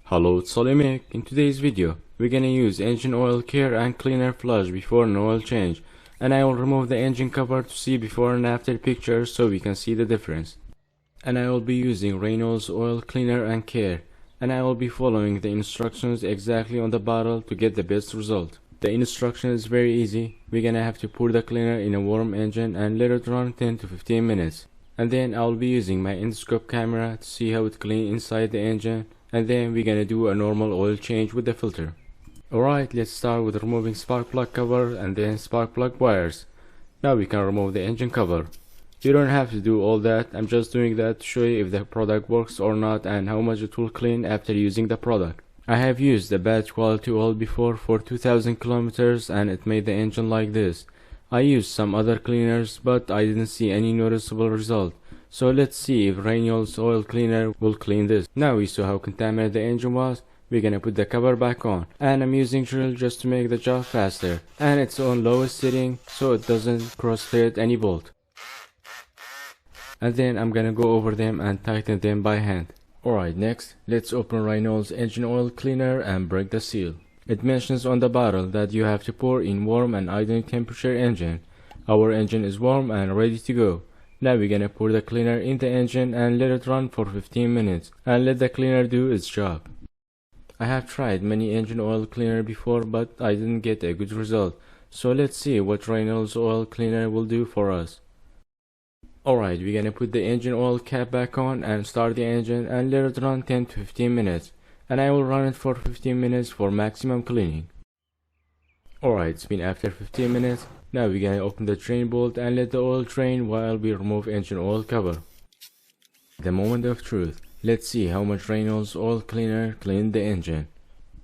Hello, it's itSWD. In today's video, we're gonna use engine oil care and cleaner flush before an oil change, and I will remove the engine cover to see before and after pictures so we can see the difference. And I will be using Rheinol's oil cleaner and care, and I will be following the instructions exactly on the bottle to get the best result. The instruction is very easy. We're gonna have to pour the cleaner in a warm engine and let it run 10 to 15 minutes. And then I will be using my endoscope camera to see how it cleans inside the engine, and then we're gonna do a normal oil change with the filter. Alright, let's start with removing spark plug cover and then spark plug wires. Now we can remove the engine cover. You don't have to do all that. I'm just doing that to show you if the product works or not and how much it will clean after using the product. I have used a bad quality oil before for 2000 kilometers and it made the engine like this. I used some other cleaners but I didn't see any noticeable result. So let's see if Rheinol's oil cleaner will clean this. Now we saw how contaminated the engine was. We're gonna put the cover back on, and I'm using drill just to make the job faster, and it's on lowest setting so it doesn't cross-thread any bolt. And then I'm gonna go over them and tighten them by hand. Alright, next let's open Rheinol's engine oil cleaner and break the seal. It mentions on the bottle that you have to pour in warm and ideal temperature engine. Our engine is warm and ready to go. Now we're gonna pour the cleaner in the engine and let it run for 15 minutes and let the cleaner do its job. I have tried many engine oil cleaner before but I didn't get a good result. So let's see what Rheinol's oil cleaner will do for us. Alright, we're gonna put the engine oil cap back on and start the engine and let it run 10 to 15 minutes. And I will run it for 15 minutes for maximum cleaning. Alright, it's been after 15 minutes. Now we're gonna open the drain bolt and let the oil drain while we remove engine oil cover. The moment of truth. Let's see how much Rheinol's oil cleaner cleaned the engine.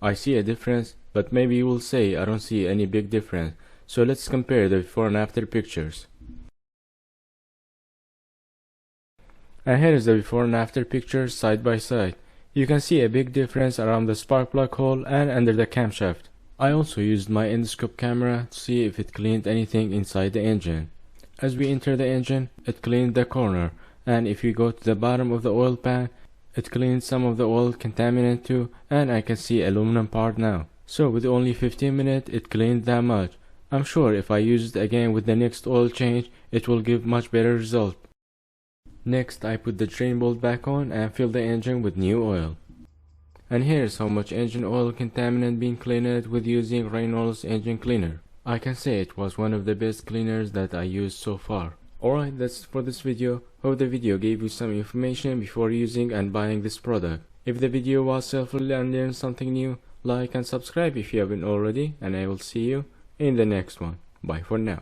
I see a difference, but maybe you will say I don't see any big difference. So let's compare the before and after pictures. And here is the before and after pictures side by side. You can see a big difference around the spark plug hole and under the camshaft. I also used my endoscope camera to see if it cleaned anything inside the engine. As we enter the engine, it cleaned the corner, and if you go to the bottom of the oil pan, it cleaned some of the oil contaminant too, and I can see aluminum part now. So with only 15 minutes, it cleaned that much. I'm sure if I use it again with the next oil change, it will give much better result. Next, I put the drain bolt back on and fill the engine with new oil. And here's how much engine oil contaminant being cleaned with using Rheinol's engine cleaner. I can say it was one of the best cleaners that I used so far. Alright, that's it for this video. Hope the video gave you some information before using and buying this product. If the video was helpful and learned something new, like and subscribe if you haven't already, and I will see you in the next one. Bye for now.